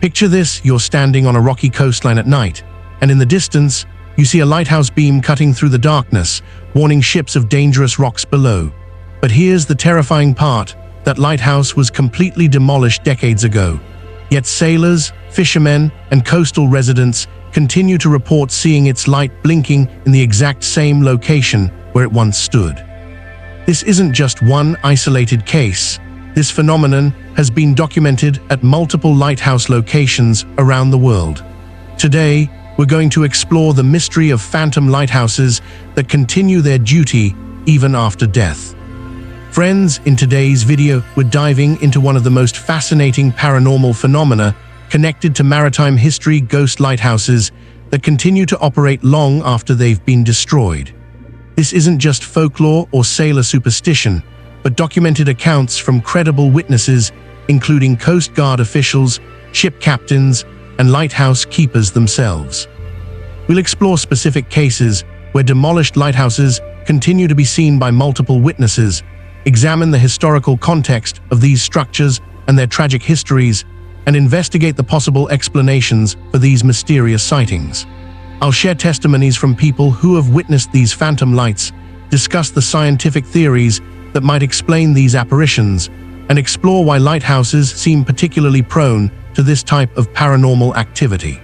Picture this: you're standing on a rocky coastline at night, and in the distance, you see a lighthouse beam cutting through the darkness, warning ships of dangerous rocks below. But here's the terrifying part: that lighthouse was completely demolished decades ago. Yet sailors, fishermen, and coastal residents continue to report seeing its light blinking in the exact same location where it once stood. This isn't just one isolated case. This phenomenon has been documented at multiple lighthouse locations around the world. Today, we're going to explore the mystery of phantom lighthouses that continue their duty even after death. Friends, in today's video, we're diving into one of the most fascinating paranormal phenomena connected to maritime history: ghost lighthouses that continue to operate long after they've been destroyed. This isn't just folklore or sailor superstition, but documented accounts from credible witnesses, including Coast Guard officials, ship captains, and lighthouse keepers themselves. We'll explore specific cases where demolished lighthouses continue to be seen by multiple witnesses, examine the historical context of these structures and their tragic histories, and investigate the possible explanations for these mysterious sightings. I'll share testimonies from people who have witnessed these phantom lights, discuss the scientific theories that might explain these apparitions, and explore why lighthouses seem particularly prone to this type of paranormal activity.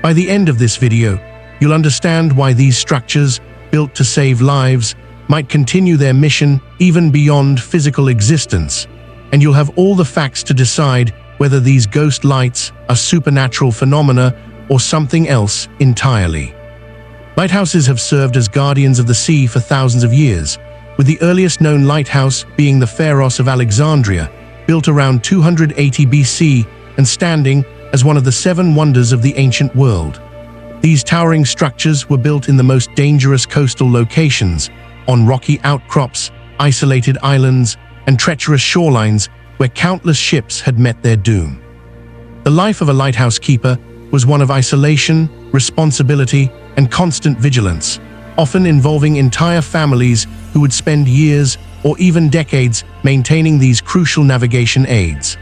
By the end of this video, you'll understand why these structures, built to save lives, might continue their mission even beyond physical existence, and you'll have all the facts to decide whether these ghost lights are supernatural phenomena or something else entirely. Lighthouses have served as guardians of the sea for thousands of years, with the earliest known lighthouse being the Pharos of Alexandria, built around 280 BC and standing as one of the 7 wonders of the ancient world. These towering structures were built in the most dangerous coastal locations, on rocky outcrops, isolated islands, and treacherous shorelines where countless ships had met their doom. The life of a lighthouse keeper was one of isolation, responsibility, and constant vigilance, often involving entire families who would spend years or even decades maintaining these crucial navigation aids.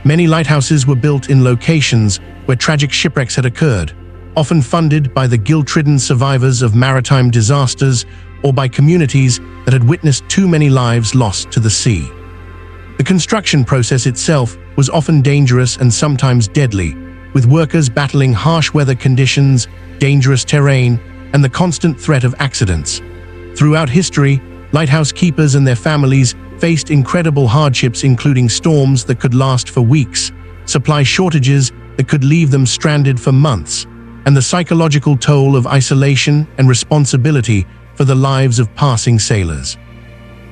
Many lighthouses were built in locations where tragic shipwrecks had occurred, often funded by the guilt-ridden survivors of maritime disasters or by communities that had witnessed too many lives lost to the sea. The construction process itself was often dangerous and sometimes deadly, with workers battling harsh weather conditions, dangerous terrain, and the constant threat of accidents. Throughout history, lighthouse keepers and their families faced incredible hardships, including storms that could last for weeks, supply shortages that could leave them stranded for months, and the psychological toll of isolation and responsibility for the lives of passing sailors.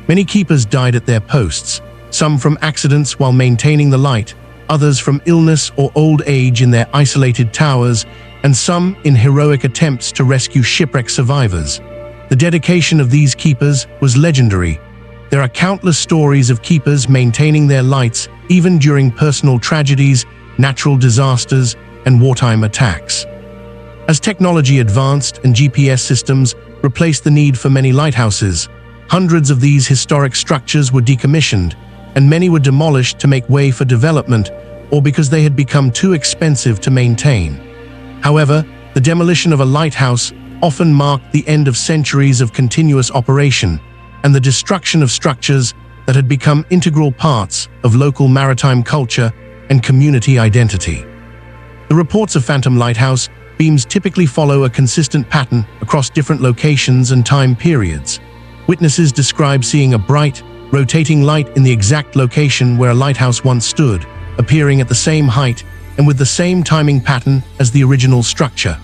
Many keepers died at their posts, some from accidents while maintaining the light, others from illness or old age in their isolated towers, and some in heroic attempts to rescue shipwreck survivors. The dedication of these keepers was legendary. There are countless stories of keepers maintaining their lights even during personal tragedies, natural disasters, and wartime attacks. As technology advanced and GPS systems replaced the need for many lighthouses, hundreds of these historic structures were decommissioned, and many were demolished to make way for development or because they had become too expensive to maintain. However, the demolition of a lighthouse often marked the end of centuries of continuous operation and the destruction of structures that had become integral parts of local maritime culture and community identity. The reports of phantom lighthouse beams typically follow a consistent pattern across different locations and time periods. Witnesses describe seeing a bright, rotating light in the exact location where a lighthouse once stood, appearing at the same height and with the same timing pattern as the original structure.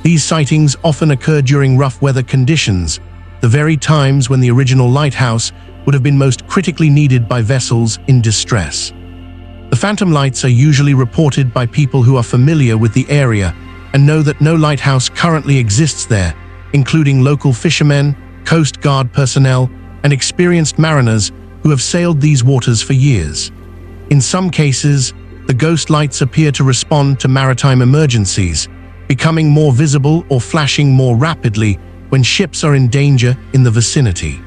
These sightings often occur during rough weather conditions, the very times when the original lighthouse would have been most critically needed by vessels in distress. The phantom lights are usually reported by people who are familiar with the area and know that no lighthouse currently exists there, including local fishermen, Coast Guard personnel, and experienced mariners who have sailed these waters for years. In some cases, the ghost lights appear to respond to maritime emergencies, becoming more visible or flashing more rapidly when ships are in danger in the vicinity.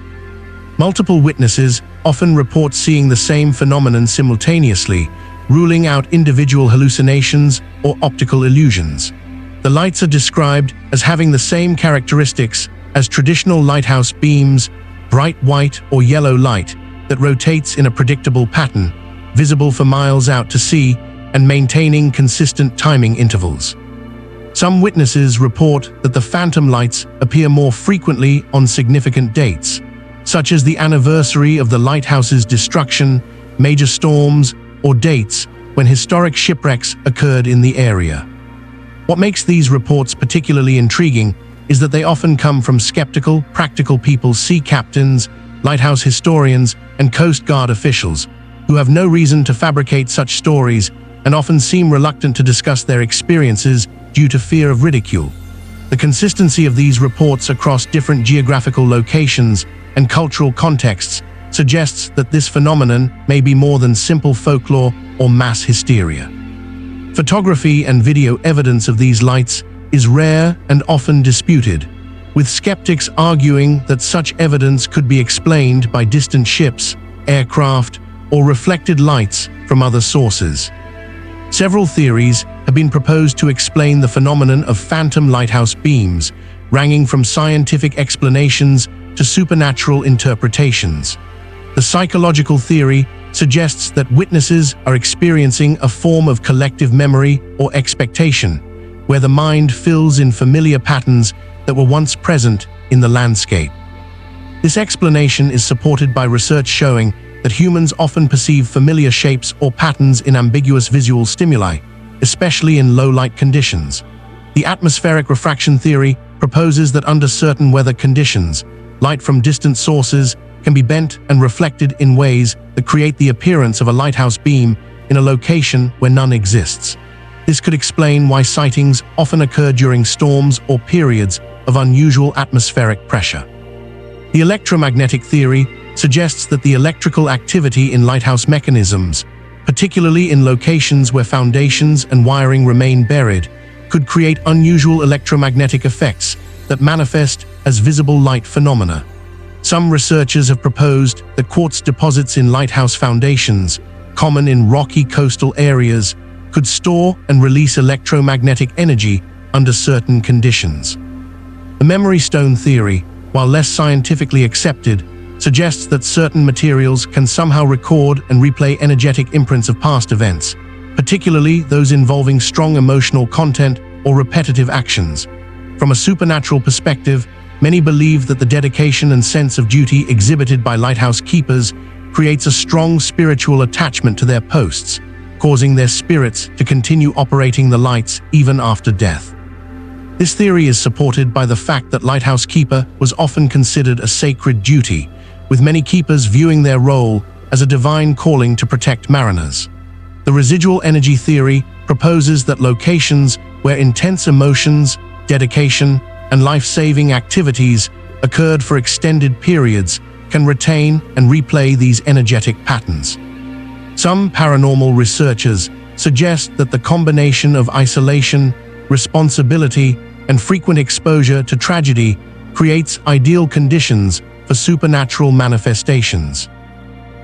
Multiple witnesses often report seeing the same phenomenon simultaneously, ruling out individual hallucinations or optical illusions. The lights are described as having the same characteristics as traditional lighthouse beams, bright white or yellow light that rotates in a predictable pattern, visible for miles out to sea and maintaining consistent timing intervals. Some witnesses report that the phantom lights appear more frequently on significant dates, such as the anniversary of the lighthouse's destruction, major storms, or dates when historic shipwrecks occurred in the area. What makes these reports particularly intriguing is that they often come from skeptical, practical people, sea captains, lighthouse historians, and Coast Guard officials, who have no reason to fabricate such stories and often seem reluctant to discuss their experiences due to fear of ridicule. The consistency of these reports across different geographical locations and cultural contexts suggests that this phenomenon may be more than simple folklore or mass hysteria. Photography and video evidence of these lights is rare and often disputed, with skeptics arguing that such evidence could be explained by distant ships, aircraft, or reflected lights from other sources. Several theories have been proposed to explain the phenomenon of phantom lighthouse beams, ranging from scientific explanations to supernatural interpretations. The psychological theory suggests that witnesses are experiencing a form of collective memory or expectation, where the mind fills in familiar patterns that were once present in the landscape. This explanation is supported by research showing that humans often perceive familiar shapes or patterns in ambiguous visual stimuli, especially in low-light conditions. The atmospheric refraction theory proposes that under certain weather conditions, light from distant sources can be bent and reflected in ways that create the appearance of a lighthouse beam in a location where none exists. This could explain why sightings often occur during storms or periods of unusual atmospheric pressure. The electromagnetic theory suggests that the electrical activity in lighthouse mechanisms, particularly in locations where foundations and wiring remain buried, could create unusual electromagnetic effects that manifest as visible light phenomena. Some researchers have proposed that quartz deposits in lighthouse foundations, common in rocky coastal areas, could store and release electromagnetic energy under certain conditions. The memory stone theory, while less scientifically accepted, suggests that certain materials can somehow record and replay energetic imprints of past events, particularly those involving strong emotional content or repetitive actions. From a supernatural perspective, many believe that the dedication and sense of duty exhibited by lighthouse keepers creates a strong spiritual attachment to their posts, causing their spirits to continue operating the lights even after death. This theory is supported by the fact that lighthouse keeper was often considered a sacred duty, with many keepers viewing their role as a divine calling to protect mariners. The residual energy theory proposes that locations where intense emotions, dedication, and life-saving activities occurred for extended periods can retain and replay these energetic patterns. Some paranormal researchers suggest that the combination of isolation, responsibility, and frequent exposure to tragedy creates ideal conditions for supernatural manifestations.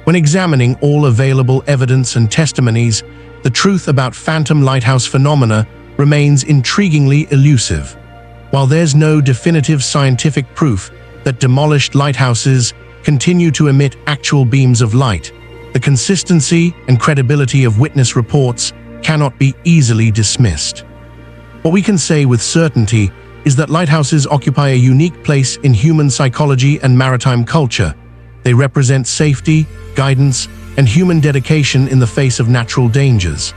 When examining all available evidence and testimonies, the truth about phantom lighthouse phenomena remains intriguingly elusive. While there's no definitive scientific proof that demolished lighthouses continue to emit actual beams of light, the consistency and credibility of witness reports cannot be easily dismissed. What we can say with certainty is that lighthouses occupy a unique place in human psychology and maritime culture. They represent safety, guidance, and human dedication in the face of natural dangers.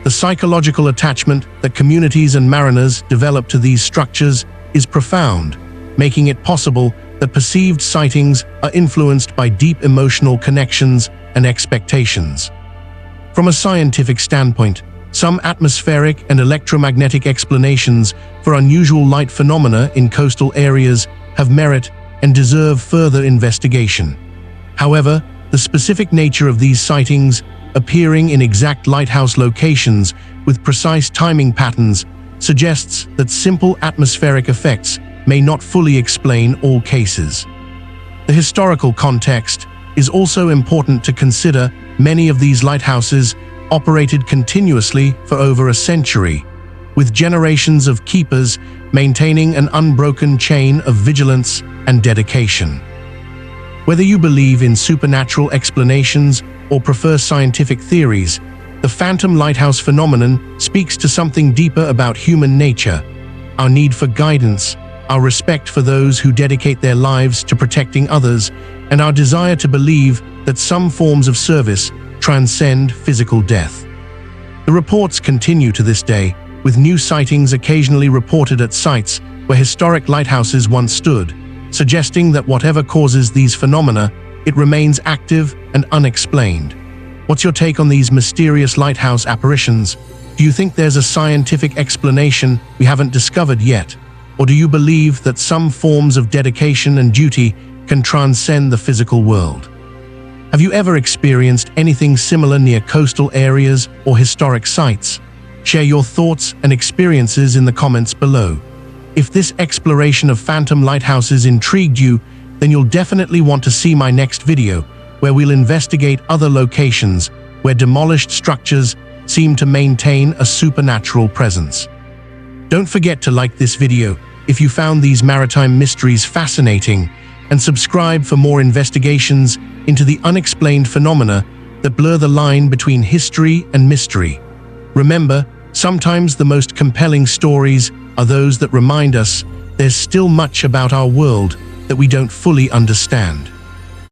The psychological attachment that communities and mariners develop to these structures is profound, making it possible that perceived sightings are influenced by deep emotional connections and expectations. From a scientific standpoint, some atmospheric and electromagnetic explanations for unusual light phenomena in coastal areas have merit and deserve further investigation. However, the specific nature of these sightings, appearing in exact lighthouse locations with precise timing patterns, suggests that simple atmospheric effects may not fully explain all cases. The historical context is also important to consider. Many of these lighthouses operated continuously for over a century, with generations of keepers maintaining an unbroken chain of vigilance and dedication. Whether you believe in supernatural explanations or prefer scientific theories, the phantom lighthouse phenomenon speaks to something deeper about human nature, our need for guidance, our respect for those who dedicate their lives to protecting others, and our desire to believe that some forms of service transcend physical death. The reports continue to this day, with new sightings occasionally reported at sites where historic lighthouses once stood, suggesting that whatever causes these phenomena, it remains active and unexplained. What's your take on these mysterious lighthouse apparitions? Do you think there's a scientific explanation we haven't discovered yet? Or do you believe that some forms of dedication and duty can transcend the physical world? Have you ever experienced anything similar near coastal areas or historic sites? Share your thoughts and experiences in the comments below. If this exploration of phantom lighthouses intrigued you, then you'll definitely want to see my next video, where we'll investigate other locations where demolished structures seem to maintain a supernatural presence. Don't forget to like this video if you found these maritime mysteries fascinating, and subscribe for more investigations into the unexplained phenomena that blur the line between history and mystery. Remember, sometimes the most compelling stories are those that remind us there's still much about our world that we don't fully understand.